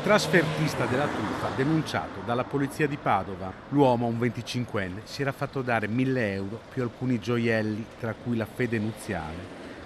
trasfertista della truffa denunciato dalla polizia di Padova. L'uomo, un 25enne, si era fatto dare 1.000 euro più alcuni gioielli, tra cui la fede nuziale,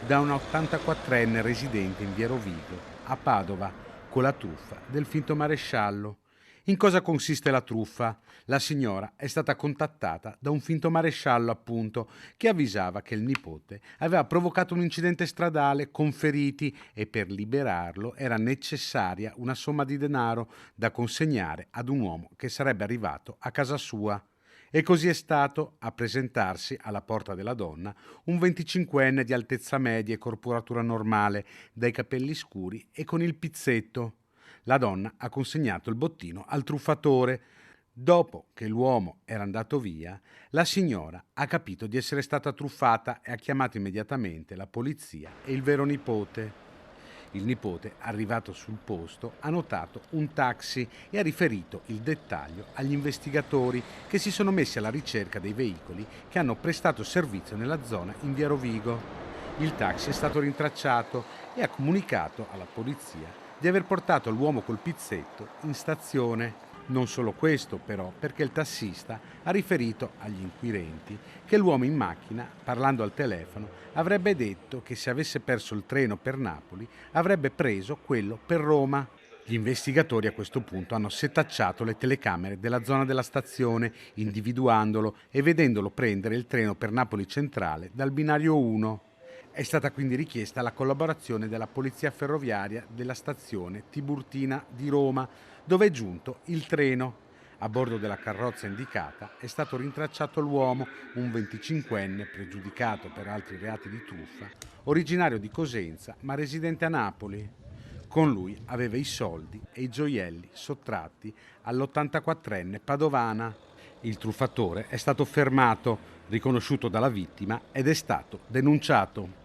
da una 84enne residente in via Rovigo, a Padova, con la truffa del finto maresciallo. In cosa consiste la truffa? La signora è stata contattata da un finto maresciallo, appunto, che avvisava che il nipote aveva provocato un incidente stradale con feriti e per liberarlo era necessaria una somma di denaro da consegnare ad un uomo che sarebbe arrivato a casa sua. E così è stato a presentarsi alla porta della donna un 25enne di altezza media e corporatura normale, dai capelli scuri e con il pizzetto. La donna ha consegnato il bottino al truffatore. Dopo che l'uomo era andato via, la signora ha capito di essere stata truffata e ha chiamato immediatamente la polizia e il vero nipote. Il nipote, arrivato sul posto, ha notato un taxi e ha riferito il dettaglio agli investigatori che si sono messi alla ricerca dei veicoli che hanno prestato servizio nella zona in via Rovigo. Il taxi è stato rintracciato e ha comunicato alla polizia di aver portato l'uomo col pizzetto in stazione. Non solo questo, però, perché il tassista ha riferito agli inquirenti che l'uomo in macchina, parlando al telefono, avrebbe detto che se avesse perso il treno per Napoli avrebbe preso quello per Roma. Gli investigatori a questo punto hanno setacciato le telecamere della zona della stazione, individuandolo e vedendolo prendere il treno per Napoli Centrale dal binario 1. È stata quindi richiesta la collaborazione della Polizia Ferroviaria della stazione Tiburtina di Roma, dove è giunto il treno. A bordo della carrozza indicata è stato rintracciato l'uomo, un 25enne pregiudicato per altri reati di truffa, originario di Cosenza ma residente a Napoli. Con lui aveva i soldi e i gioielli sottratti all'84enne padovana. Il truffatore è stato fermato, riconosciuto dalla vittima ed è stato denunciato.